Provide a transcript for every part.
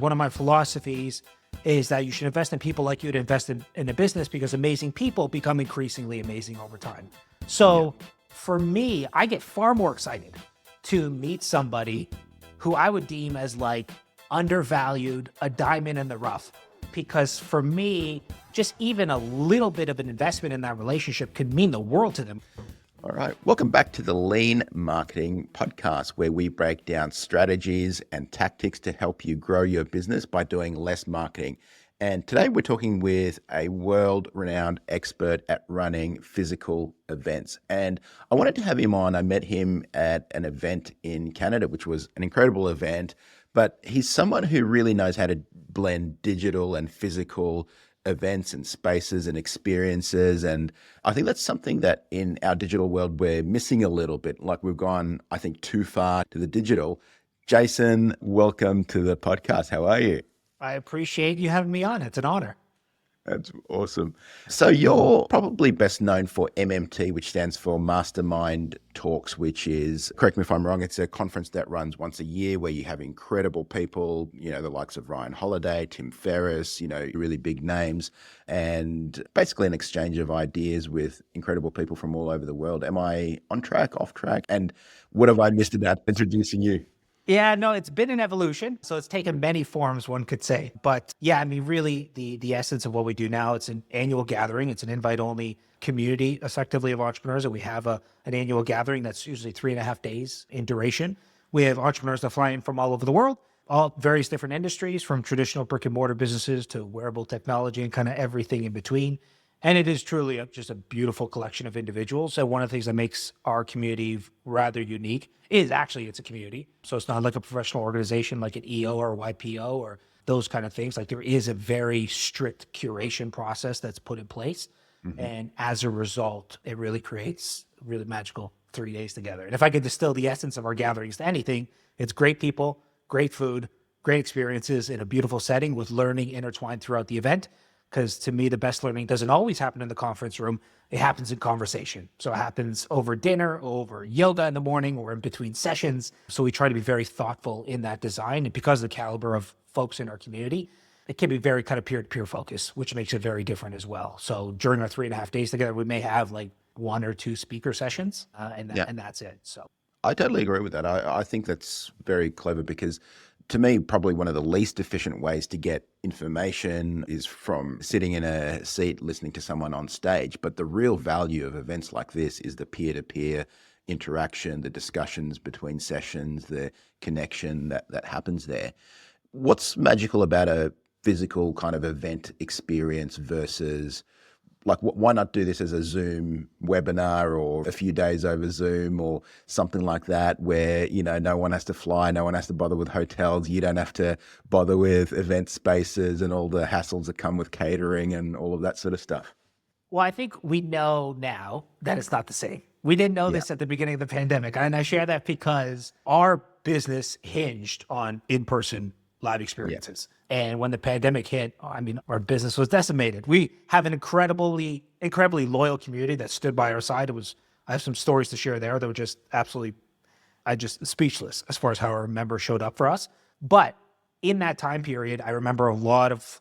One of my philosophies is that you should invest in people like you'd invest in a business, because amazing people become increasingly amazing over time. So for me, I get far more excited to meet somebody who I would deem as like undervalued, a diamond in the rough. Because for me, just even a little bit of an investment in that relationship could mean the world to them. All right. Welcome back to the Lean Marketing Podcast, where we break down strategies and tactics to help you grow your business by doing less marketing. And today we're talking with a world-renowned expert at running physical events. And I wanted to have him on. I met him at an event in Canada, which was an incredible event. But he's someone who really knows how to blend digital and physical events and spaces and experiences. And I think that's something that in our digital world, we're missing a little bit. Like we've gone, I think, too far to the digital. Jayson, welcome to the podcast. How are you? I appreciate you having me on. It's an honor. That's awesome. So you're probably best known for MMT, which stands for Mastermind Talks, which is, correct me if I'm wrong, it's a conference that runs once a year where you have incredible people, you know, the likes of Ryan Holiday, Tim Ferriss, you know, really big names, and basically an exchange of ideas with incredible people from all over the world. Am I on track, off track? And what have I missed about introducing you? Yeah, no, it's been an evolution. So it's taken many forms, one could say. But yeah, I mean, really the essence of what we do now, it's an annual gathering. It's an invite-only community, effectively, of entrepreneurs. And we have an annual gathering that's usually 3.5 days in duration. We have entrepreneurs that fly in from all over the world, all various different industries, from traditional brick and mortar businesses to wearable technology and kind of everything in between. And it is truly just a beautiful collection of individuals. And one of the things that makes our community rather unique is actually it's a community. So it's not like a professional organization like an EO or YPO or those kind of things. Like there is a very strict curation process that's put in place. Mm-hmm. And as a result, it really creates really magical 3 days together. And if I could distill the essence of our gatherings to anything, it's great people, great food, great experiences in a beautiful setting with learning intertwined throughout the event. Because to me, the best learning doesn't always happen in the conference room. It happens in conversation. So it happens over dinner, over yoga in the morning, or in between sessions. So we try to be very thoughtful in that design. And because of the caliber of folks in our community, it can be very kind of peer-to-peer focus, which makes it very different as well. So during our 3.5 days together, we may have like 1 or 2 speaker sessions, and that's it. So I totally agree with that. I think that's very clever because to me, probably one of the least efficient ways to get information is from sitting in a seat listening to someone on stage. But the real value of events like this is the peer-to-peer interaction, the discussions between sessions, the connection that happens there. What's magical about a physical kind of event experience versus, like, why not do this as a Zoom webinar or a few days over Zoom or something like that where, you know, no one has to fly, no one has to bother with hotels, you don't have to bother with event spaces and all the hassles that come with catering and all of that sort of stuff? Well, I think we know now that it's not the same. We didn't know this at the beginning of the pandemic. And I share that because our business hinged on in-person live experiences. And when the pandemic hit, I mean, our business was decimated. We have an incredibly loyal community that stood by our side. I have some stories to share there that were just absolutely, just speechless as far as how our members showed up for us. But in that time period, I remember a lot of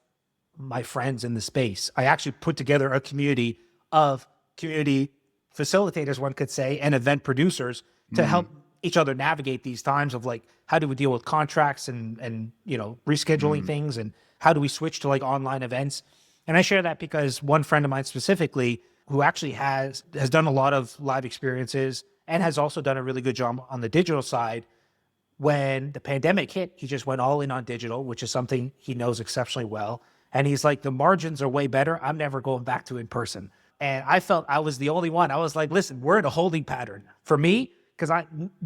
my friends in the space. I actually put together a community of community facilitators, one could say, and event producers to help each other navigate these times of like, how do we deal with contracts and you know, rescheduling things, and how do we switch to like online events? And I share that because one friend of mine specifically, who actually has done a lot of live experiences and has also done a really good job on the digital side, when the pandemic hit, he just went all in on digital, which is something he knows exceptionally well. And he's like, the margins are way better. I'm never going back to in person. And I felt I was the only one. I was like, listen, we're in a holding pattern. For me, because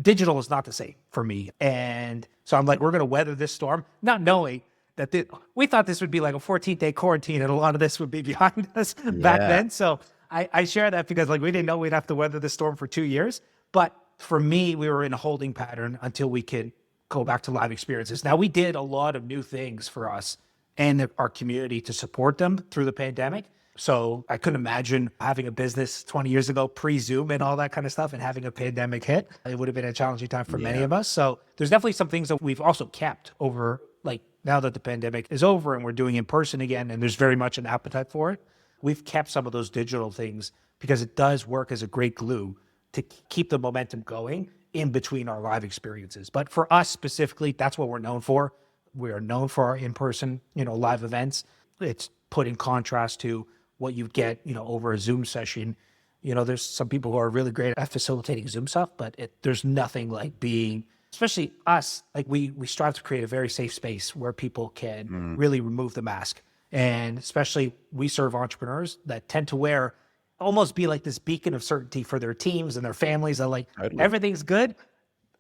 digital is not the same for me. And so I'm like, we're going to weather this storm, not knowing that we thought this would be like a 14-day quarantine and a lot of this would be behind us back then. So I share that because like we didn't know we'd have to weather this storm for 2 years. But for me, we were in a holding pattern until we could go back to live experiences. Now, we did a lot of new things for us and our community to support them through the pandemic. So I couldn't imagine having a business 20 years ago, pre-Zoom and all that kind of stuff, and having a pandemic hit. It would have been a challenging time for many of us. So there's definitely some things that we've also kept over like now that the pandemic is over and we're doing in person again, and there's very much an appetite for it, we've kept some of those digital things because it does work as a great glue to keep the momentum going in between our live experiences. But for us specifically, that's what we're known for. We are known for our in-person, live events. It's put in contrast to what you get, over a Zoom session. There's some people who are really great at facilitating Zoom stuff, but there's nothing like being, especially us, like we strive to create a very safe space where people can really remove the mask. And especially we serve entrepreneurs that tend to almost be like this beacon of certainty for their teams and their families. They're like, everything's good.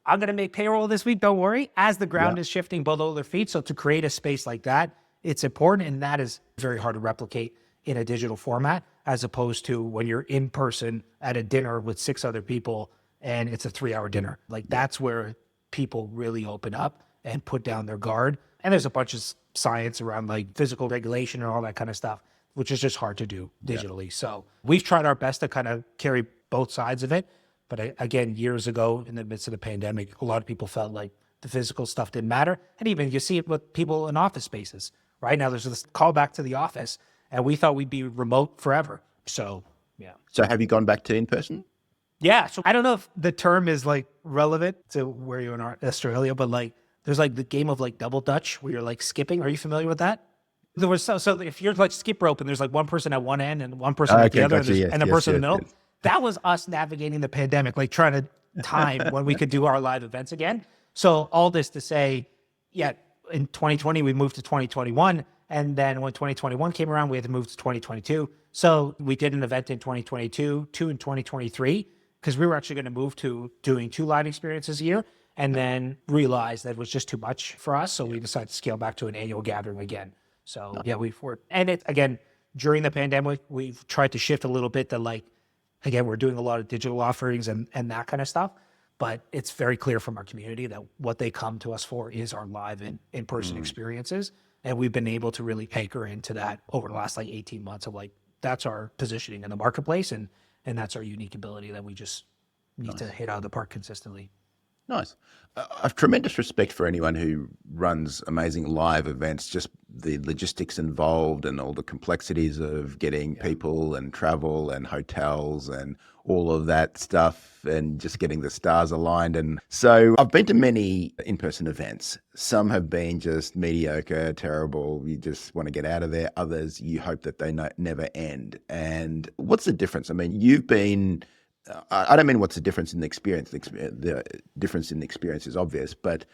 I'm going to make payroll this week. Don't worry. As the ground is shifting below their feet. So to create a space like that, it's important. And that is very hard to replicate in a digital format, as opposed to when you're in person at a dinner with 6 other people and it's a 3-hour dinner. Like that's where people really open up and put down their guard. And there's a bunch of science around like physical regulation and all that kind of stuff, which is just hard to do digitally. So we've tried our best to kind of carry both sides of it. But again, years ago, in the midst of the pandemic, a lot of people felt like the physical stuff didn't matter. And even you see it with people in office spaces. Right now, there's this call back to the office, and we thought we'd be remote forever. So, yeah. So have you gone back to in-person? Yeah. So I don't know if the term is like relevant to where you're in Australia, but like there's like the game of like double dutch where you're like skipping. Are you familiar with that? There was so if you're like skip rope and there's like one person at one end and one person at the other, and the person in the middle. Yes. That was us navigating the pandemic, like trying to time when we could do our live events again. So all this to say, in 2020, we moved to 2021. And then when 2021 came around, we had to move to 2022. So we did an event in 2022, 2 in 2023, because we were actually going to move to doing 2 live experiences a year, and then realized that it was just too much for us. So we decided to scale back to an annual gathering again. So we've worked. And it, again, during the pandemic, we've tried to shift a little bit to like, again, we're doing a lot of digital offerings and that kind of stuff, but it's very clear from our community that what they come to us for is our live and in-person experiences. And we've been able to really anchor into that over the last like 18 months of like, that's our positioning in the marketplace. And that's our unique ability that we just need to hit out of the park consistently. Nice. I have tremendous respect for anyone who runs amazing live events, just the logistics involved and all the complexities of getting people and travel and hotels and all of that stuff and just getting the stars aligned. And so I've been to many in-person events. Some have been just mediocre, terrible. You just want to get out of there. Others, you hope that they never end. And what's the difference? I mean, you've been... I don't mean what's the difference in the experience. The difference in the experience is obvious, but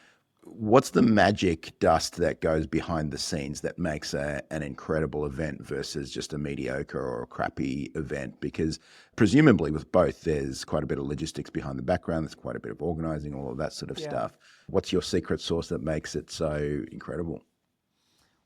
what's the magic dust that goes behind the scenes that makes an incredible event versus just a mediocre or a crappy event? Because presumably with both, there's quite a bit of logistics behind the background. There's quite a bit of organizing, all of that sort of stuff. What's your secret sauce that makes it so incredible?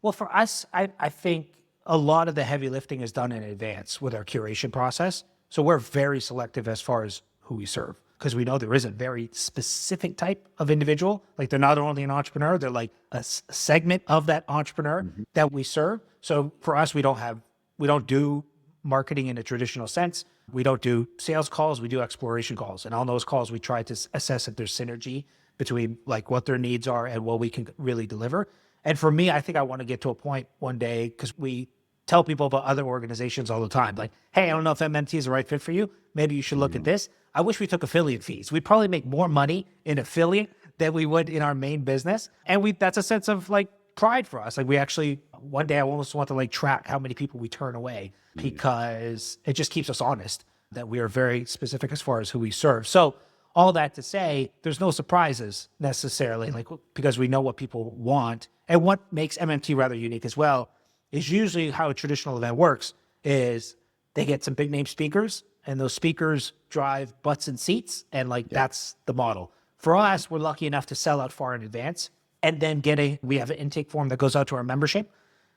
Well, for us, I think a lot of the heavy lifting is done in advance with our curation process. So we're very selective as far as who we serve, because we know there is a very specific type of individual. Like they're not only an entrepreneur, they're like a segment of that entrepreneur that we serve. So for us, we don't do marketing in a traditional sense. We don't do sales calls, we do exploration calls. And on those calls, we try to assess if there's synergy between like what their needs are and what we can really deliver. And for me, I think I want to get to a point one day, because we tell people about other organizations all the time. Like, hey, I don't know if MMT is the right fit for you. Maybe you should look at this. I wish we took affiliate fees. We'd probably make more money in affiliate than we would in our main business. And that's a sense of like pride for us. Like we actually, one day I almost want to like track how many people we turn away, because it just keeps us honest that we are very specific as far as who we serve. So all that to say, there's no surprises necessarily, like because we know what people want. And what makes MMT rather unique as well is usually how a traditional event works is they get some big name speakers, and those speakers drive butts and seats, and like that's the model. For us, we're lucky enough to sell out far in advance, and then we have an intake form that goes out to our membership,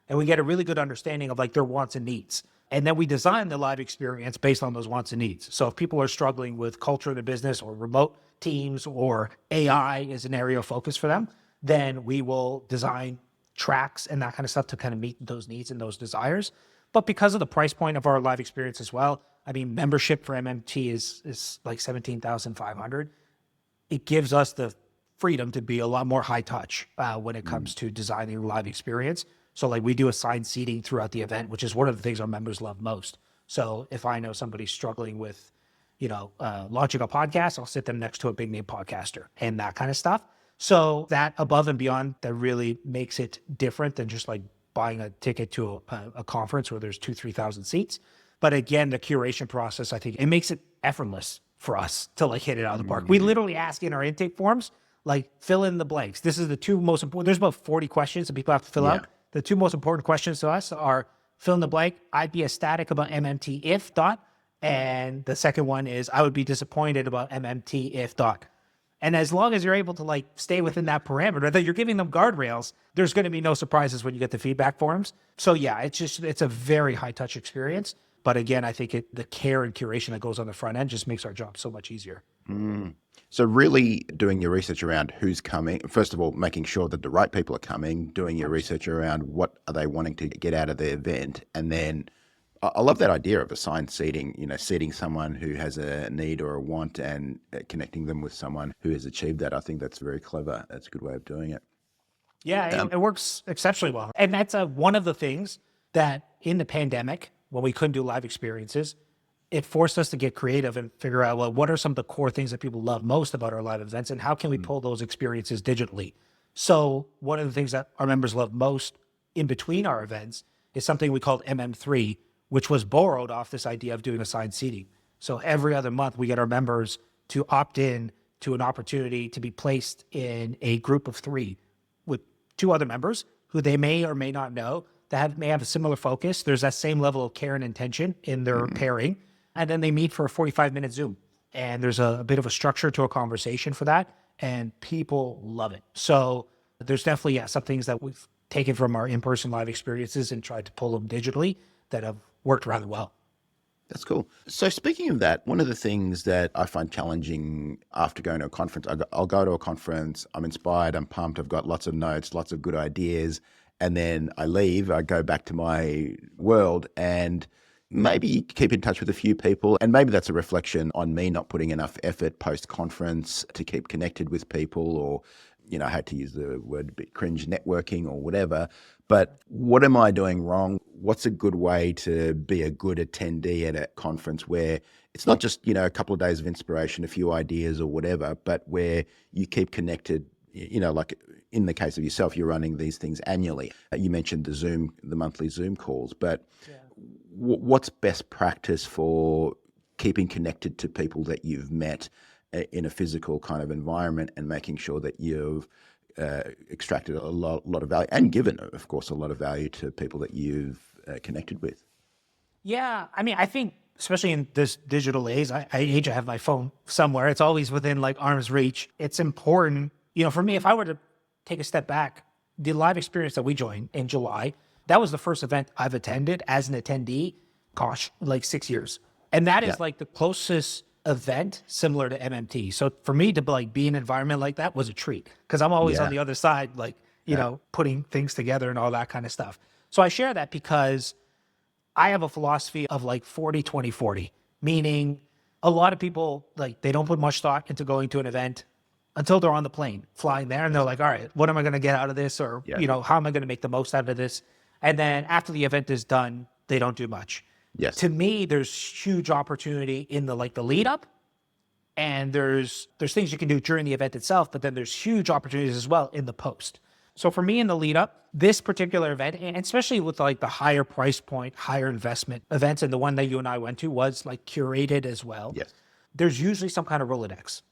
and we get a really good understanding of like their wants and needs. And then we design the live experience based on those wants and needs. So if people are struggling with culture in the business or remote teams or AI is an area of focus for them, then we will design tracks and that kind of stuff to kind of meet those needs and those desires. But because of the price point of our live experience as well, I mean, membership for MMT is like $17,500. It gives us the freedom to be a lot more high touch when it comes to designing a live experience. So like we do assigned seating throughout the event, which is one of the things our members love most. So if I know somebody's struggling with, launching a podcast, I'll sit them next to a big name podcaster and that kind of stuff. So that above and beyond, that really makes it different than just like buying a ticket to a conference where there's 2,000-3,000 seats. But again, the curation process, I think it makes it effortless for us to like hit it out of the park. We literally ask in our intake forms, like fill in the blanks. This is the two most important, there's about 40 questions that people have to fill out. The two most important questions to us are fill in the blank, I'd be ecstatic about MMT if dot. And the second one is I would be disappointed about MMT if dot. And as long as you're able to like stay within that parameter, that you're giving them guardrails, there's going to be no surprises when you get the feedback forms. So yeah, it's a very high touch experience. But again, I think the care and curation that goes on the front end just makes our job so much easier. So really doing your research around who's coming, first of all, making sure that the right people are coming, doing your research around what are they wanting to get out of the event. And then I love that idea of assigned seating, seating someone who has a need or a want and connecting them with someone who has achieved that. I think that's very clever. That's a good way of doing it. Yeah, it works exceptionally well. And that's one of the things that in the pandemic, when we couldn't do live experiences, it forced us to get creative and figure out, well, what are some of the core things that people love most about our live events and how can we pull those experiences digitally? So one of the things that our members love most in between our events is something we called MM3, which was borrowed off this idea of doing assigned seating. So every other month we get our members to opt in to an opportunity to be placed in a group of 3 with 2 other members who they may or may not know that may have a similar focus. There's that same level of care and intention in their pairing. And then they meet for a 45-minute Zoom. And there's a bit of a structure to a conversation for that. And people love it. So there's definitely, some things that we've taken from our in-person live experiences and tried to pull them digitally that have worked rather well. That's cool. So speaking of that, one of the things that I find challenging after going to a conference, I'll go to a conference, I'm inspired, I'm pumped, I've got lots of notes, lots of good ideas. And then I leave, I go back to my world and maybe keep in touch with a few people. And maybe that's a reflection on me not putting enough effort post-conference to keep connected with people or, I had to use the word a bit cringe, networking or whatever. But what am I doing wrong? What's a good way to be a good attendee at a conference where it's not just, a couple of days of inspiration, a few ideas or whatever, but where you keep connected, like in the case of yourself, you're running these things annually. You mentioned the monthly Zoom calls, but what's best practice for keeping connected to people that you've met in a physical kind of environment and making sure that you've extracted a lot of value and given, of course, a lot of value to people that you've connected with? Yeah, I mean, I think especially in this digital age, I hate to have my phone somewhere. It's always within like arm's reach. It's important, for me, if I were to take a step back, the live experience that we joined in July, that was the first event I've attended as an attendee, like 6 years. And that is like the closest event similar to MMT. So for me to like be in an environment like that was a treat because I'm always on the other side, like, putting things together and all that kind of stuff. So I share that because I have a philosophy of like 40-20-40, meaning a lot of people, like they don't put much thought into going to an event until they're on the plane flying there. And they're like, all right, what am I going to get out of this? Or, how am I going to make the most out of this? And then after the event is done, they don't do much. Yes. To me, there's huge opportunity in the lead up, and there's things you can do during the event itself, but then there's huge opportunities as well in the post. So for me in the lead up, this particular event, and especially with like the higher price point, higher investment events, and the one that you and I went to was like curated as well. Yes. There's usually some kind of Rolodex.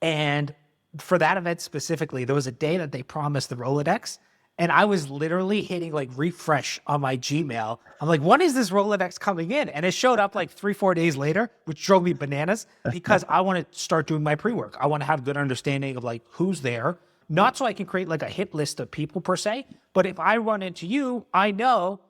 And for that event specifically, there was a day that they promised the Rolodex. And I was literally hitting like refresh on my Gmail. I'm like, when is this Rolodex coming in? And it showed up like 3-4 days later, which drove me bananas because I want to start doing my pre-work. I want to have good understanding of like who's there, not so I can create like a hit list of people per se, but if I run into you, I know,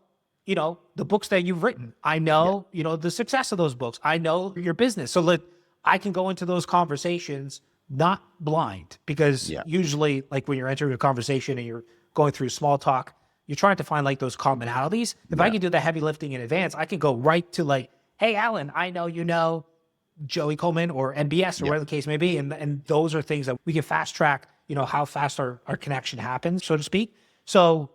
the books that you've written. I know, the success of those books. I know your business. So I can go into those conversations not blind because usually like when you're entering a conversation and you're going through small talk, you're trying to find like those commonalities. If I can do the heavy lifting in advance, I can go right to like, hey, Allan, I know Joey Coleman or NBS or whatever the case may be. And those are things that we can fast track, how fast our connection happens, so to speak. So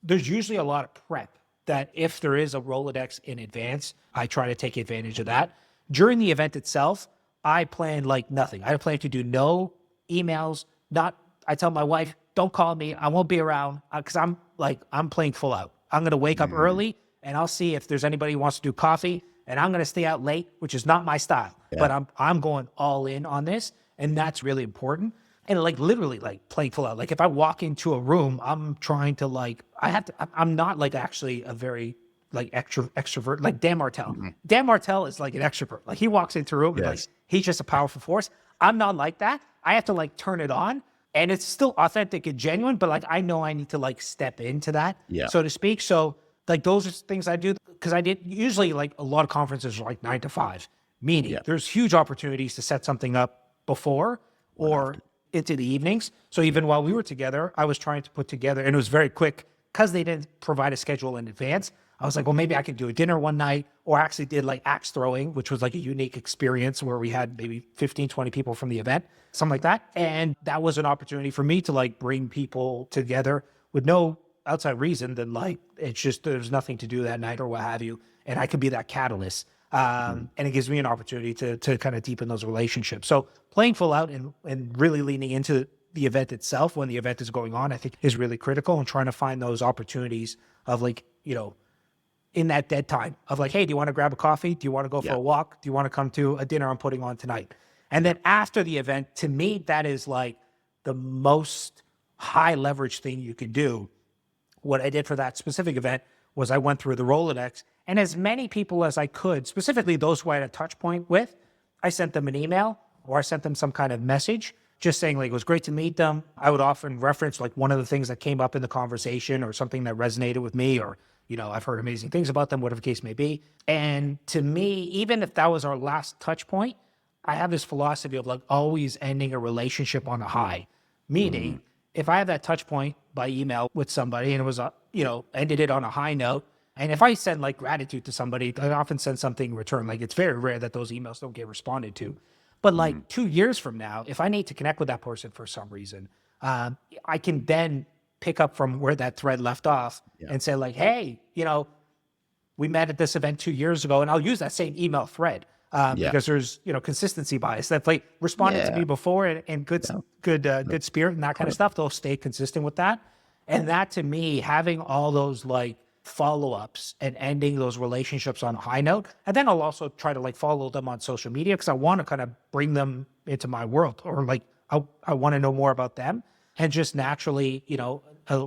there's usually a lot of prep that if there is a Rolodex in advance, I try to take advantage of that. During the event itself, I plan like nothing. I plan to do no emails. I tell my wife, don't call me. I won't be around because I'm playing full out. I'm going to wake up early and I'll see if there's anybody who wants to do coffee, and I'm going to stay out late, which is not my style, but I'm going all in on this. And that's really important. And like literally like playing full out. Like if I walk into a room, I'm trying to I'm not like actually a very like extrovert, like Dan Martell. Dan Martell is like an extrovert. Like he walks into a room and like, he's just a powerful force. I'm not like that. I have to like turn it on, and it's still authentic and genuine, but like, I know I need to like step into that, so to speak. So like, those are things I do because I did usually like a lot of conferences are like 9 to 5, meaning there's huge opportunities to set something up before or into the evenings. So even while we were together, I was trying to put together, and it was very quick because they didn't provide a schedule in advance. I was like, well, maybe I could do a dinner one night, or actually did like axe throwing, which was like a unique experience where we had maybe 15, 20 people from the event, something like that. And that was an opportunity for me to like bring people together with no outside reason than like, it's just, there's nothing to do that night or what have you. And I could be that catalyst. And it gives me an opportunity to kind of deepen those relationships. So playing full out and really leaning into the event itself when the event is going on, I think is really critical, and trying to find those opportunities of like, in that dead time of like, hey, do you want to grab a coffee? Do you want to go for a walk? Do you want to come to a dinner I'm putting on tonight? And then after the event, to me, that is like the most high leverage thing you could do. What I did for that specific event was I went through the Rolodex, and as many people as I could, specifically those who I had a touch point with, I sent them an email or I sent them some kind of message just saying like, it was great to meet them. I would often reference like one of the things that came up in the conversation or something that resonated with me, or, I've heard amazing things about them, whatever the case may be. And to me, even if that was our last touch point, I have this philosophy of like always ending a relationship on a high, meaning if I have that touch point by email with somebody and it was, ended it on a high note, and if I send like gratitude to somebody, I often send something in return. Like it's very rare that those emails don't get responded to. But like 2 years from now, if I need to connect with that person for some reason, I can then pick up from where that thread left off and say like, hey, we met at this event 2 years ago, and I'll use that same email thread because there's, consistency bias. That they responded to me before and good spirit and that kind of stuff. They'll stay consistent with that. And that to me, having all those like follow-ups and ending those relationships on a high note. And then I'll also try to like follow them on social media because I want to kind of bring them into my world, or like I want to know more about them. And just naturally,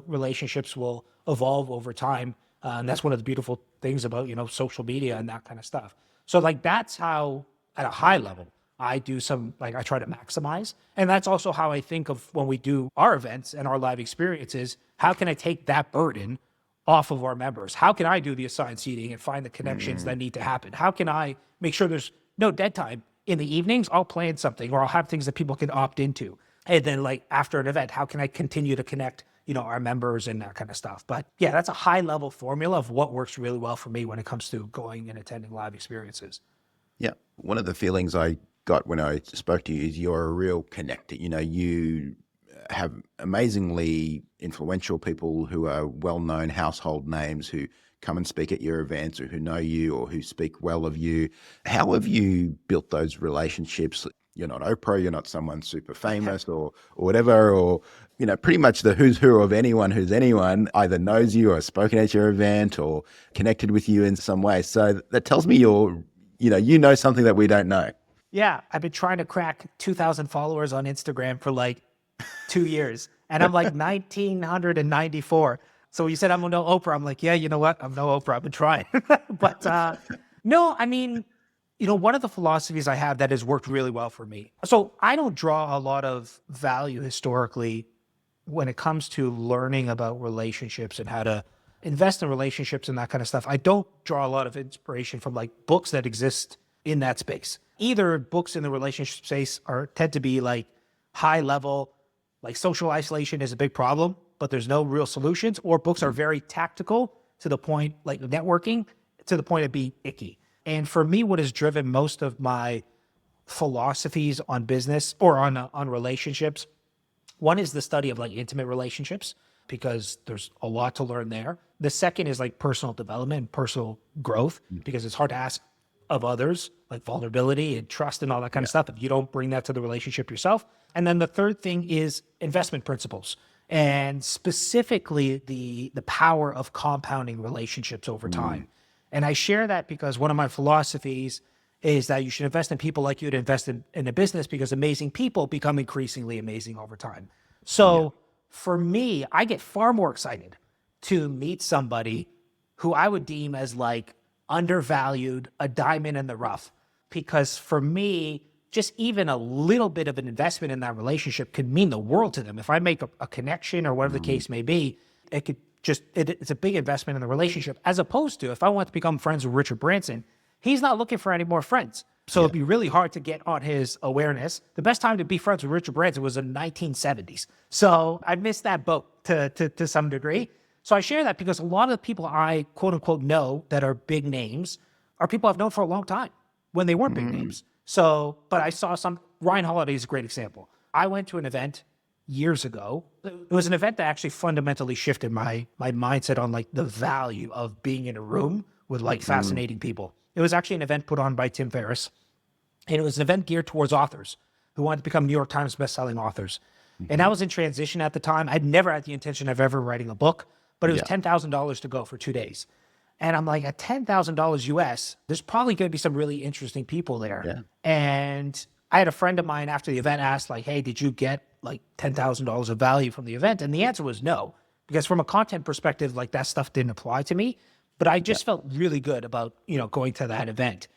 relationships will evolve over time. And that's one of the beautiful things about, social media and that kind of stuff. So like, that's how at a high level, I do I try to maximize. And that's also how I think of when we do our events and our live experiences, how can I take that burden off of our members? How can I do the assigned seating and find the connections that need to happen? How can I make sure there's no dead time in the evenings? I'll plan something, or I'll have things that people can opt into. And then like after an event, how can I continue to connect, our members and that kind of stuff? But yeah, that's a high level formula of what works really well for me when it comes to going and attending live experiences. Yeah. One of the feelings I got when I spoke to you is you're a real connector. You have amazingly influential people who are well-known household names who come and speak at your events, or who know you or who speak well of you. How have you built those relationships? You're not Oprah, you're not someone super famous or whatever, or, pretty much the who's who of anyone who's anyone either knows you or has spoken at your event or connected with you in some way. So that tells me you know something that we don't know. Yeah. I've been trying to crack 2,000 followers on Instagram for like 2 years, and I'm like 1,994. So you said I'm no Oprah. I'm like, yeah, you know what? I'm no Oprah. I've been trying. But no, I mean, one of the philosophies I have that has worked really well for me. So I don't draw a lot of value historically when it comes to learning about relationships and how to invest in relationships and that kind of stuff. I don't draw a lot of inspiration from like books that exist in that space. Either books in the relationship space tend to be like high level, like social isolation is a big problem, but there's no real solutions, or books are very tactical to the point, like networking, to the point of being icky. And for me, what has driven most of my philosophies on business or on relationships. One is the study of like intimate relationships, because there's a lot to learn there. The second is like personal development, personal growth, because it's hard to ask of others, like vulnerability and trust and all that kind of stuff, if you don't bring that to the relationship yourself. And then the third thing is investment principles, and specifically the power of compounding relationships over time. And I share that because one of my philosophies is that you should invest in people like you'd invest in a business, because amazing people become increasingly amazing over time. So for me, I get far more excited to meet somebody who I would deem as like undervalued, a diamond in the rough, because for me, just even a little bit of an investment in that relationship could mean the world to them. If I make a connection or whatever the case may be, it could just, it's a big investment in the relationship, as opposed to if I want to become friends with Richard Branson, he's not looking for any more friends. So it'd be really hard to get on his awareness. The best time to be friends with Richard Branson was in the 1970s. So I missed that boat to some degree. So I share that because a lot of the people I quote unquote know that are big names are people I've known for a long time when they weren't big names. So, but I saw Ryan Holiday is a great example. I went to an event years ago. It was an event that actually fundamentally shifted my mindset on like the value of being in a room with like fascinating people. It was actually an event put on by Tim Ferriss, and it was an event geared towards authors who wanted to become New York Times bestselling authors. And I was in transition at the time. I'd never had the intention of ever writing a book, but it was $10,000 to go for 2 days. And I'm like, at $10,000 US, there's probably going to be some really interesting people there. Yeah. And I had a friend of mine after the event asked like, hey, did you get like $10,000 of value from the event? And the answer was no, because from a content perspective, like that stuff didn't apply to me. But I just felt really good about, going to that event.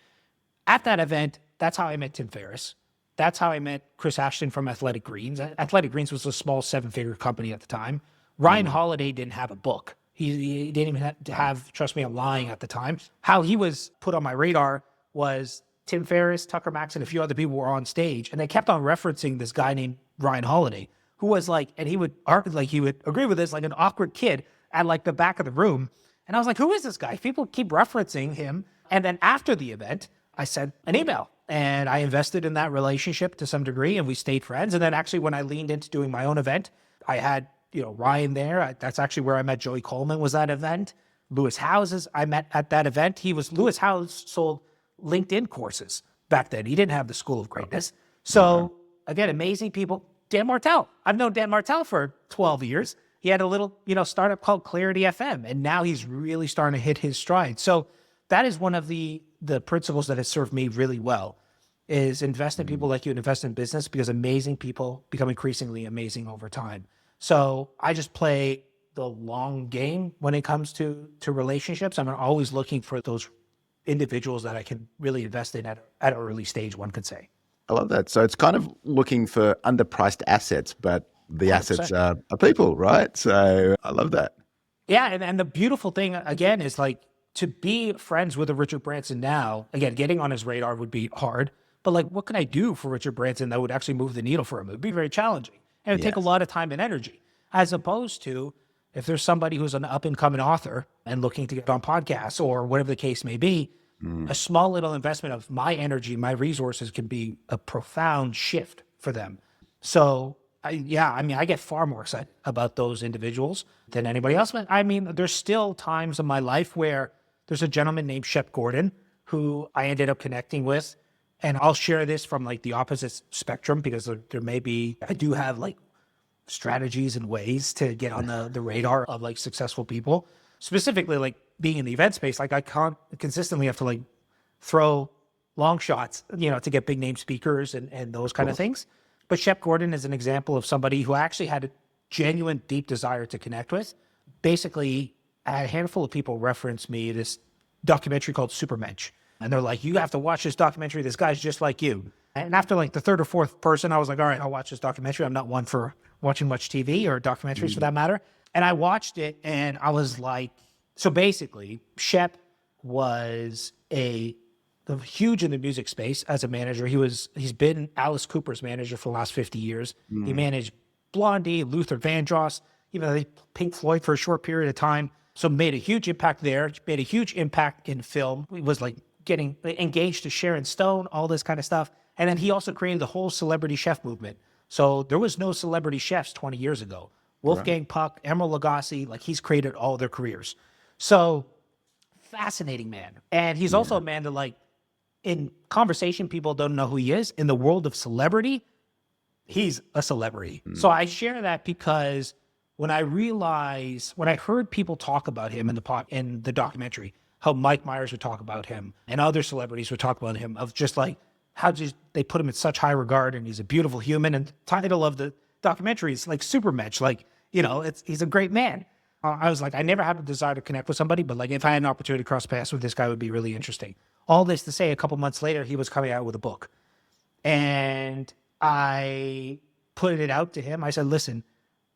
At that event, that's how I met Tim Ferriss. That's how I met Chris Ashton from Athletic Greens. Athletic Greens was a small 7-figure company at the time. Ryan Holiday didn't have a book. He didn't even have, trust me, I'm lying at the time. How he was put on my radar was Tim Ferriss, Tucker Max, and a few other people were on stage, and they kept on referencing this guy named Ryan Holiday, who was like, and he would agree with this, like an awkward kid at like the back of the room. And I was like, who is this guy? People keep referencing him. And then after the event, I sent an email and I invested in that relationship to some degree, and we stayed friends. And then actually when I leaned into doing my own event, I had, Ryan there. That's actually where I met Joey Coleman, was that event. Lewis Howes, I met at that event. Lewis Howes sold LinkedIn courses back then. He didn't have the School of Greatness. So again, amazing people. Dan Martell. I've known Dan Martell for 12 years. He had a little, startup called Clarity FM, and now he's really starting to hit his stride. So that is one of the principles that has served me really well, is invest in people like you and invest in business, because amazing people become increasingly amazing over time. So I just play the long game when it comes to relationships. I'm always looking for those individuals that I can really invest in at an early stage, one could say. I love that. So it's kind of looking for underpriced assets, but the 100%. Assets are people, right? So I love that. Yeah. And the beautiful thing, again, is like to be friends with a Richard Branson now, again, getting on his radar would be hard, but like, what can I do for Richard Branson that would actually move the needle for him? It would be very challenging. And it would take a lot of time and energy, as opposed to if there's somebody who's an up and coming author and looking to get on podcasts or whatever the case may be, a small little investment of my energy, my resources can be a profound shift for them. So I get far more excited about those individuals than anybody else. But I mean, there's still times in my life where there's a gentleman named Shep Gordon who I ended up connecting with. And I'll share this from like the opposite spectrum, because I do have like strategies and ways to get on the radar of like successful people, specifically like being in the event space. Like I can't consistently have to like throw long shots, to get big name speakers and those kind of things. But Shep Gordon is an example of somebody who actually had a genuine, deep desire to connect with. Basically, a handful of people referenced me this documentary called Supermensch. And they're like, you have to watch this documentary. This guy's just like you. And after like the third or fourth person, I was like, all right, I'll watch this documentary. I'm not one for watching much TV or documentaries for that matter. And I watched it and I was like, so basically, Shep was huge in the music space as a manager. He's been Alice Cooper's manager for the last 50 years. He managed Blondie, Luther Vandross, even Pink Floyd for a short period of time. So made a huge impact there, made a huge impact in film. He was like getting engaged to Sharon Stone, all this kind of stuff. And then he also created the whole celebrity chef movement. So there was no celebrity chefs 20 years ago. Wolfgang Puck, Emeril Lagasse, like he's created all their careers. So fascinating man. And he's also a man that like in conversation, people don't know who he is. In the world of celebrity, he's a celebrity. So I share that because when I heard people talk about him in the documentary, how Mike Myers would talk about him and other celebrities would talk about him of just like how just they put him in such high regard and he's a beautiful human. And the title of the documentary is like Supermensch, like, you know, he's a great man. I was like, I never had a desire to connect with somebody, but like if I had an opportunity to cross paths with this guy, it would be really interesting. All this to say, a couple months later, he was coming out with a book. And I put it out to him. I said, listen,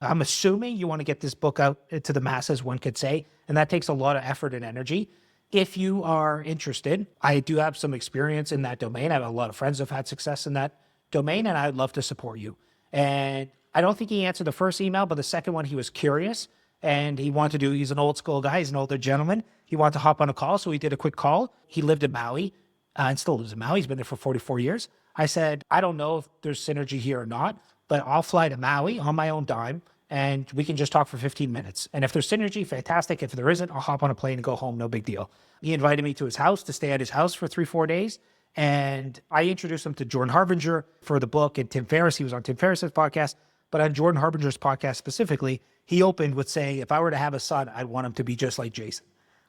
I'm assuming you want to get this book out to the masses, one could say, and that takes a lot of effort and energy. If you are interested, I do have some experience in that domain. I have a lot of friends who have had success in that domain, and I'd love to support you. And I don't think he answered the first email, but the second one, he was curious, and he's an old school guy. He's an older gentleman. He wanted to hop on a call, so we did a quick call. He lived in Maui and still lives in Maui. He's been there for 44 years. I said, I don't know if there's synergy here or not, but I'll fly to Maui on my own dime and we can just talk for 15 minutes. And if there's synergy, fantastic. If there isn't, I'll hop on a plane and go home. No big deal. He invited me to his house to stay at his house for 3-4 days. And I introduced him to Jordan Harbinger for the book and Tim Ferriss. He was on Tim Ferriss's podcast, but on Jordan Harbinger's podcast specifically, he opened with saying, if I were to have a son, I'd want him to be just like Jayson.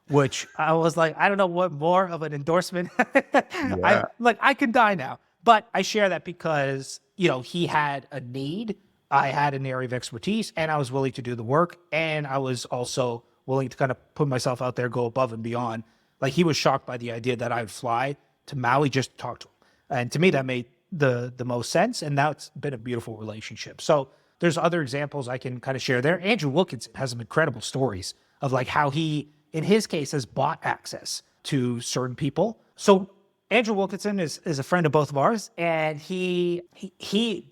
Which I was like, I don't know what more of an endorsement. I could die now. But I share that because, you know, he had a need. I had an area of expertise and I was willing to do the work. And I was also willing to kind of put myself out there, go above and beyond. Like he was shocked by the idea that I would fly to Maui just to talk to him. And to me, that made the most sense. And that's been a beautiful relationship. So there's other examples I can kind of share there. Andrew Wilkinson has some incredible stories of like how he, in his case, has bought access to certain people. So Andrew Wilkinson is a friend of both of ours, and he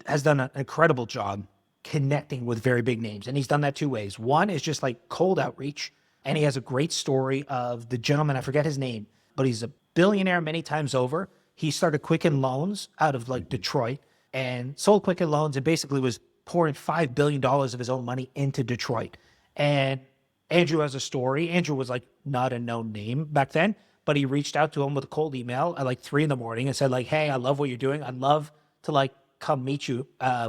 has done an incredible job connecting with very big names. And he's done that two ways. One is just like cold outreach, and he has a great story of the gentleman, I forget his name, but he's a billionaire many times over. He started Quicken Loans out of like Detroit and sold Quicken Loans and basically was pouring $5 billion of his own money into Detroit. And Andrew has a story. Andrew was like not a known name back then, but he reached out to him with a cold email at like 3 a.m. and said like, hey, I love what you're doing. I'd love to like come meet you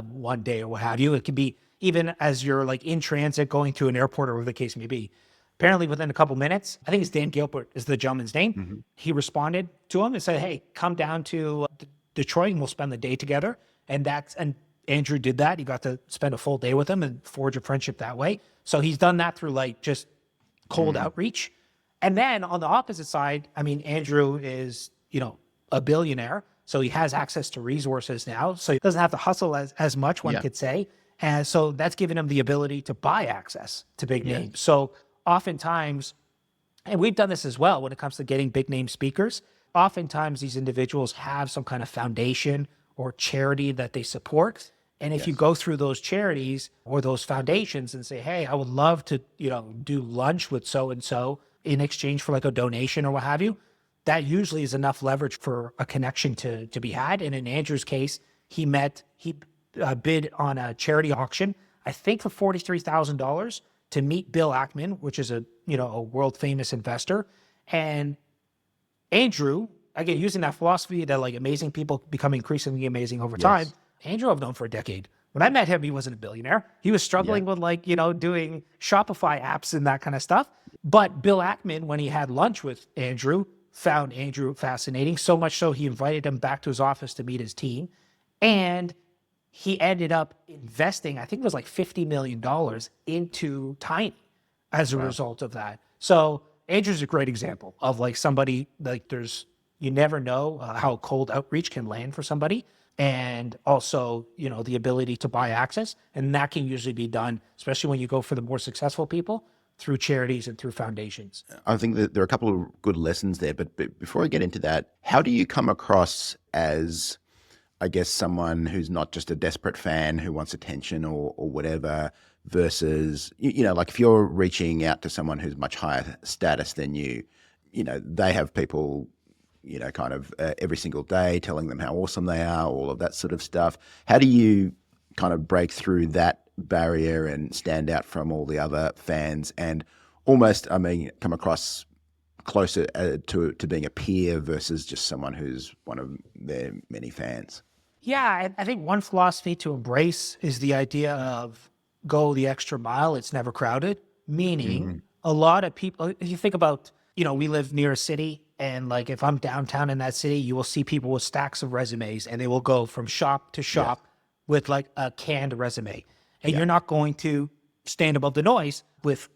one day or what have you. It could be even as you're like in transit going to an airport or whatever the case may be. Apparently within a couple minutes, I think it's Dan Gilbert is the gentleman's name. Mm-hmm. He responded to him and said, hey, come down to Detroit and we'll spend the day together. And Andrew did that. He got to spend a full day with him and forge a friendship that way. So he's done that through like just cold outreach. And then on the opposite side, I mean, Andrew is, you know, a billionaire. So he has access to resources now. So he doesn't have to hustle as much, one could say. And so that's given him the ability to buy access to big names. So oftentimes, and we've done this as well when it comes to getting big name speakers, oftentimes these individuals have some kind of foundation or charity that they support. And if you go through those charities or those foundations and say, hey, I would love to, you know, do lunch with so-and-so in exchange for like a donation or what have you, that usually is enough leverage for a connection to be had. And in Andrew's case, he bid on a charity auction, I think for $43,000 to meet Bill Ackman, which is a world famous investor. And Andrew, again, using that philosophy that like amazing people become increasingly amazing over time. Andrew I've known for a decade. When I met him, he wasn't a billionaire. He was struggling with like, you know, doing Shopify apps and that kind of stuff. But Bill Ackman, when he had lunch with Andrew, found Andrew fascinating, so much so he invited him back to his office to meet his team. And he ended up investing, I think it was like $50 million into Tiny as a result of that. So Andrew's a great example of like somebody, like you never know how cold outreach can land for somebody. And also, you know, the ability to buy access. And that can usually be done, especially when you go for the more successful people, through charities and through foundations. I think that there are a couple of good lessons there. But before I get into that, how do you come across as, I guess, someone who's not just a desperate fan who wants attention or whatever, versus, you know, like if you're reaching out to someone who's much higher status than you, you know, they have people kind of every single day, telling them how awesome they are, all of that sort of stuff. How do you kind of break through that barrier and stand out from all the other fans and almost, come across closer to being a peer versus just someone who's one of their many fans? Yeah, I think one philosophy to embrace is the idea of go the extra mile. It's never crowded, meaning a lot of people, if you think about, we live near a city, and like if I'm downtown in that city, you will see people with stacks of resumes, and they will go from shop to shop with like a canned resume. And you're not going to stand above the noise with,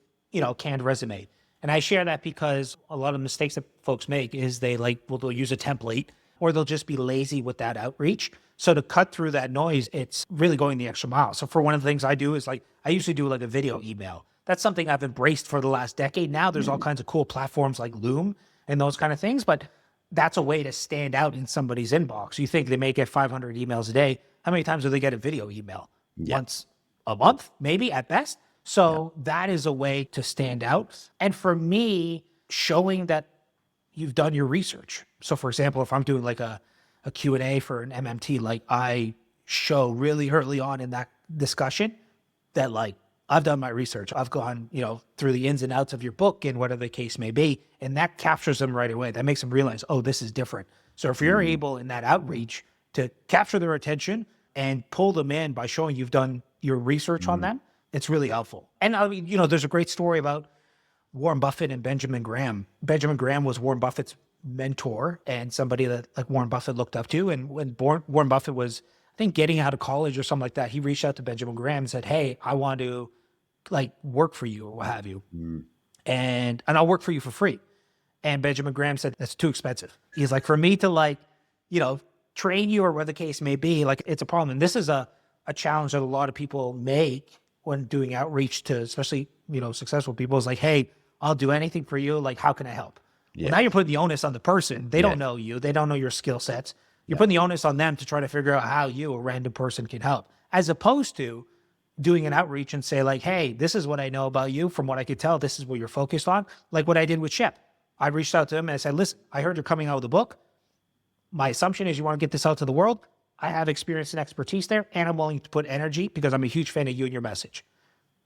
canned resume. And I share that because a lot of mistakes that folks make is they'll use a template, or they'll just be lazy with that outreach. So to cut through that noise, it's really going the extra mile. So for one of the things I do is I usually do like a video email. That's something I've embraced for the last decade. Now there's all kinds of cool platforms like Loom and those kind of things, but that's a way to stand out in somebody's inbox. You think they may get 500 emails a day. How many times do they get a video email? Once a month, maybe at best. So that is a way to stand out. And for me, showing that you've done your research. So for example, if I'm doing like a Q&A for an MMT, like I show really early on in that discussion that like I've done my research. I've gone, through the ins and outs of your book and whatever the case may be. And that captures them right away. That makes them realize, oh, this is different. So if you're able in that outreach to capture their attention and pull them in by showing you've done your research on them, it's really helpful. And there's a great story about Warren Buffett and Benjamin Graham. Benjamin Graham was Warren Buffett's mentor and somebody that like Warren Buffett looked up to. And when Warren Buffett was, I think, getting out of college or something like that, he reached out to Benjamin Graham and said, hey, I want to like work for you or what have you. And I'll work for you for free. And Benjamin Graham said, that's too expensive. He's like, for me to train you or whatever the case may be, like it's a problem. And this is a challenge that a lot of people make when doing outreach to especially, successful people is like, hey, I'll do anything for you. Like, how can I help? Well, now you're putting the onus on the person. They don't know you. They don't know your skill sets. You're putting the onus on them to try to figure out how you, a random person, can help, as opposed to doing an outreach and say like, hey, this is what I know about you. From what I could tell, this is what you're focused on. Like what I did with Shep. I reached out to him and I said, listen, I heard you're coming out with a book. My assumption is you want to get this out to the world. I have experience and expertise there, and I'm willing to put energy because I'm a huge fan of you and your message.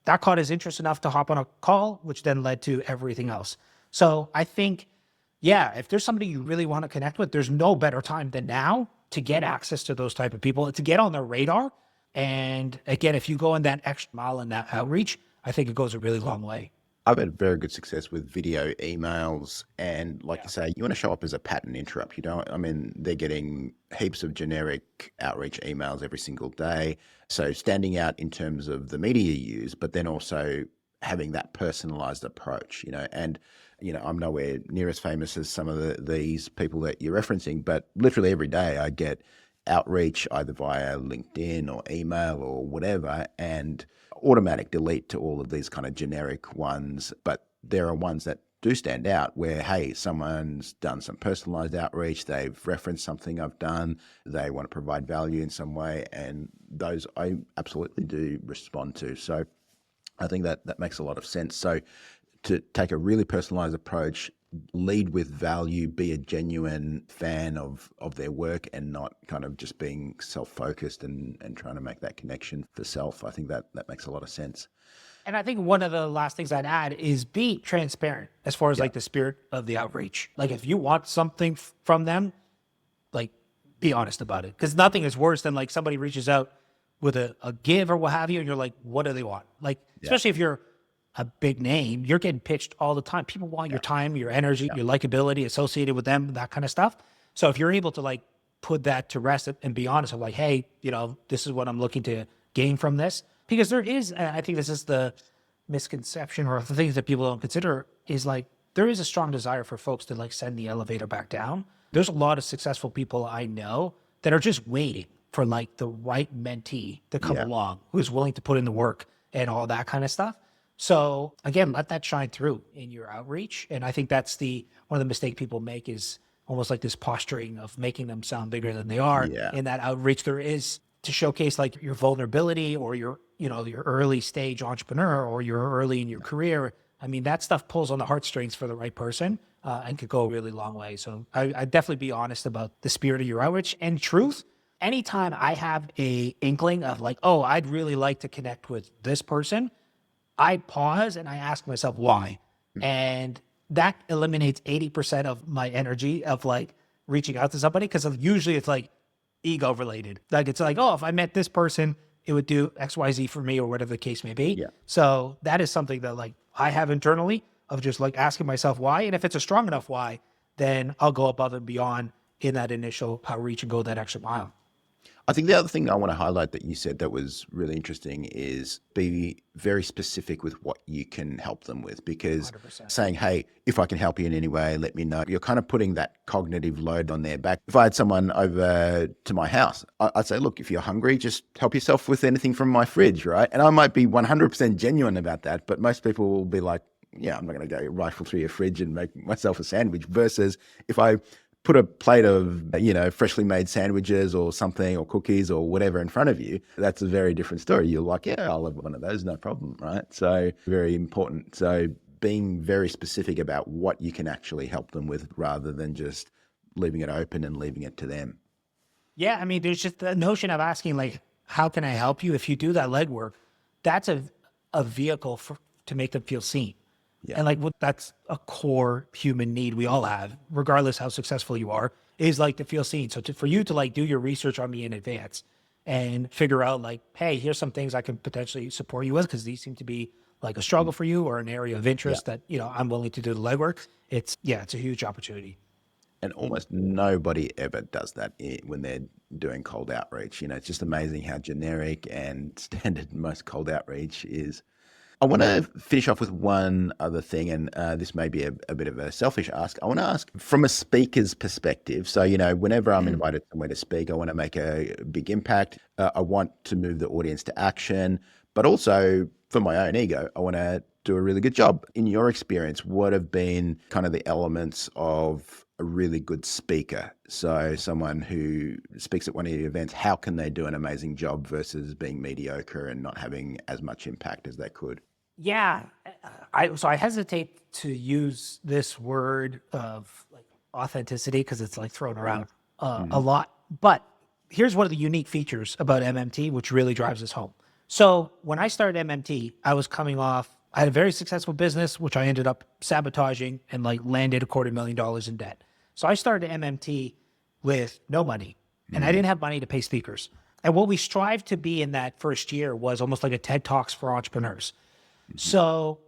That caught his interest enough to hop on a call, which then led to everything else. So I think, if there's somebody you really want to connect with, there's no better time than now to get access to those type of people, to get on their radar. And again, if you go in that extra mile in that outreach, I think it goes a really long way. I've had very good success with video emails. And like you say, you want to show up as a pattern interrupt. They're getting heaps of generic outreach emails every single day. So standing out in terms of the media you use, but then also having that personalized approach, and, I'm nowhere near as famous as some of these people that you're referencing, but literally every day I get outreach either via LinkedIn or email or whatever, and automatic delete to all of these kind of generic ones. But there are ones that do stand out where, hey, someone's done some personalized outreach, they've referenced something I've done, they want to provide value in some way, and those I absolutely do respond to. So I think that makes a lot of sense. So to take a really personalized approach, lead with value, be a genuine fan of their work and not kind of just being self-focused and trying to make that connection for self. I think that makes a lot of sense. And I think one of the last things I'd add is be transparent as far as like the spirit of the outreach. Like if you want something from them, like be honest about it. Because nothing is worse than like somebody reaches out with a give or what have you, and you're like, what do they want? Like, especially if you're a big name, you're getting pitched all the time. People want your time, your energy, your likability associated with them, that kind of stuff. So if you're able to like put that to rest and be honest of like, hey, this is what I'm looking to gain from this. Because there is, I think this is the misconception or the things that people don't consider is like, there is a strong desire for folks to like send the elevator back down. There's a lot of successful people I know that are just waiting for like the right mentee to come along who's willing to put in the work and all that kind of stuff. So again, let that shine through in your outreach. And I think that's one of the mistakes people make is almost like this posturing of making them sound bigger than they are. In that outreach, there is to showcase like your vulnerability or your early stage entrepreneur or you're early in your career. I mean, that stuff pulls on the heartstrings for the right person. and could go a really long way. So I'd definitely be honest about the spirit of your outreach and truth. Anytime I have a inkling of like, oh, I'd really like to connect with this person, I pause and I ask myself why. And that eliminates 80% of my energy of like reaching out to somebody, because usually it's like ego related. Like it's like, oh, if I met this person, it would do XYZ for me or whatever the case may be. Yeah. So that is something that like I have internally of just like asking myself why. And if it's a strong enough why, then I'll go above and beyond in that initial outreach and go that extra mile. I think the other thing I want to highlight that you said that was really interesting is be very specific with what you can help them with, because 100%. saying, hey, if I can help you in any way, let me know. You're kind of putting that cognitive load on their back. If I had someone over to my house, I'd say, look, if you're hungry, just help yourself with anything from my fridge, right? And I might be 100% genuine about that, but most people will be like, yeah, I'm not going to go rifle through your fridge and make myself a sandwich. Versus if I put a plate of, freshly made sandwiches or something, or cookies or whatever in front of you, that's a very different story. You're like, yeah, I'll have one of those, no problem, right? So very important. So being very specific about what you can actually help them with rather than just leaving it open and leaving it to them. Yeah, I mean, there's just the notion of asking like, how can I help you? If you do that legwork, that's a vehicle to make them feel seen. Yeah. And like that's a core human need we all have, regardless how successful you are, is like to feel seen. So for you to like do your research on me in advance and figure out like, hey, here's some things I can potentially support you with, because these seem to be like a struggle for you or an area of interest that, I'm willing to do the legwork. It's a huge opportunity. And almost nobody ever does that when they're doing cold outreach. It's just amazing how generic and standard most cold outreach is. I want to finish off with one other thing, and this may be a bit of a selfish ask. I want to ask from a speaker's perspective. So, whenever I'm invited somewhere to speak, I want to make a big impact. I want to move the audience to action, but also for my own ego, I want to do a really good job. In your experience, what have been kind of the elements of a really good speaker? So someone who speaks at one of the events, how can they do an amazing job versus being mediocre and not having as much impact as they could? Yeah. I hesitate to use this word of like authenticity because it's like thrown around a lot. But here's one of the unique features about MMT, which really drives us home. So when I started MMT, I had a very successful business, which I ended up sabotaging and like landed $250,000 in debt. So I started MMT with no money, and I didn't have money to pay speakers. And what we strived to be in that first year was almost like a TED Talks for entrepreneurs. So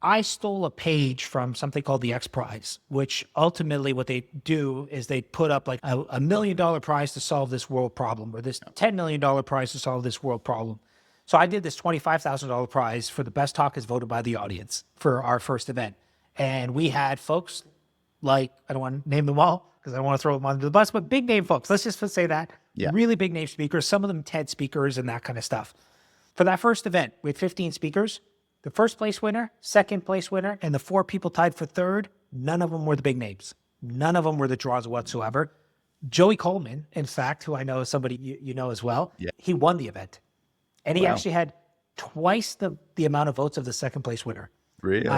I stole a page from something called the X Prize, which ultimately what they do is they put up like a $1 million prize to solve this world problem, or this $10 million prize to solve this world problem. So I did this $25,000 prize for the best talk as voted by the audience for our first event. And we had folks like, I don't want to name them all because I don't want to throw them under the bus, but big name folks, let's just say that. Yeah. Really big name speakers, some of them TED speakers and that kind of stuff. For that first event, we had 15 speakers. The first place winner, second place winner, and the 4 people tied for third, none of them were the big names. None of them were the draws whatsoever. Joey Coleman, in fact, who I know is somebody you know as well, he won the event. And he actually had twice the amount of votes of the second place winner. Really?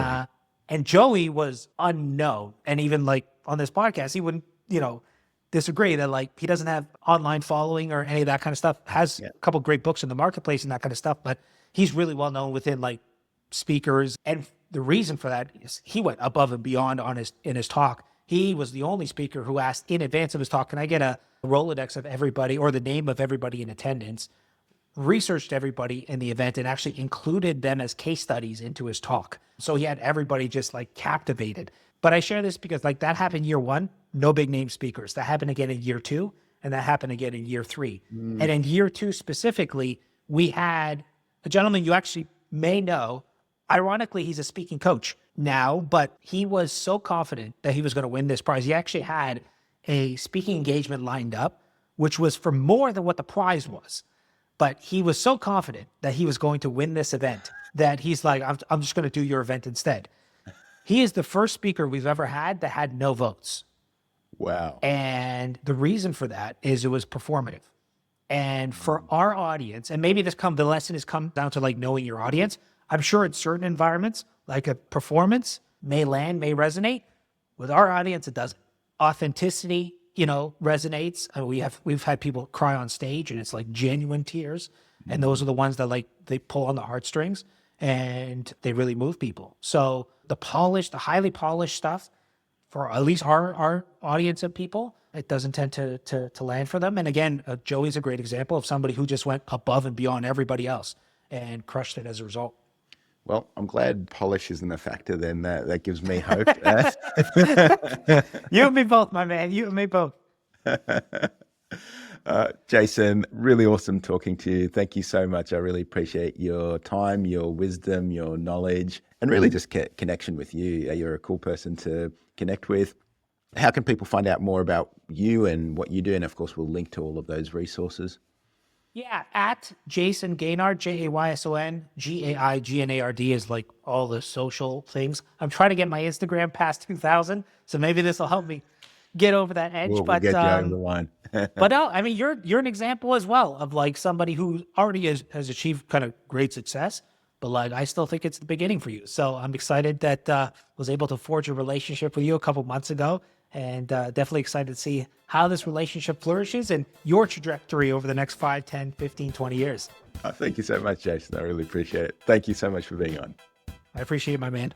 And Joey was unknown. And even like on this podcast, he wouldn't, disagree that like he doesn't have online following or any of that kind of stuff. Has a couple great books in the marketplace and that kind of stuff, but he's really well known within like speakers. And the reason for that is he went above and beyond in his talk. He was the only speaker who asked in advance of his talk, can I get a Rolodex of everybody or the name of everybody in attendance? Researched everybody in the event and actually included them as case studies into his talk. So he had everybody just like captivated. But I share this because like that happened year 1, no big name speakers. That happened again in year 2, and that happened again in year 3. And in year 2 specifically, we had a gentleman you actually may know. Ironically, he's a speaking coach now, but he was so confident that he was going to win this prize. He actually had a speaking engagement lined up, which was for more than what the prize was. But he was so confident that he was going to win this event that he's like, I'm just going to do your event instead. He is the first speaker we've ever had that had no votes. Wow. And the reason for that is it was performative. And for our audience, and maybe the lesson has come down to like knowing your audience. I'm sure in certain environments, like a performance may land, may resonate, With our audience, it doesn't. Authenticity, resonates. I mean, we've had people cry on stage and it's like genuine tears. And those are the ones that they pull on the heartstrings and they really move people. So the highly polished stuff for at least our audience of people, it doesn't tend to land for them. And again, Joey's a great example of somebody who just went above and beyond everybody else and crushed it as a result. Well, I'm glad polish isn't a factor then. That gives me hope. You and me both, my man. You and me both. Jayson, really awesome talking to you. Thank you so much. I really appreciate your time, your wisdom, your knowledge, and really just connection with you. You're a cool person to connect with. How can people find out more about you and what you do? And of course, we'll link to all of those resources. Yeah, at Jayson Gaignard, Jayson Gaignard is like all the social things. I'm trying to get my Instagram past 2,000, so maybe this will help me get over that edge. We'll get you over the line. But no, I mean, you're an example as well of like somebody who already has achieved kind of great success, but like I still think it's the beginning for you. So I'm excited that was able to forge a relationship with you a couple months ago. And definitely excited to see how this relationship flourishes and your trajectory over the next 5, 10, 15, 20 years. Thank you so much, Jayson. I really appreciate it. Thank you so much for being on. I appreciate it, my man.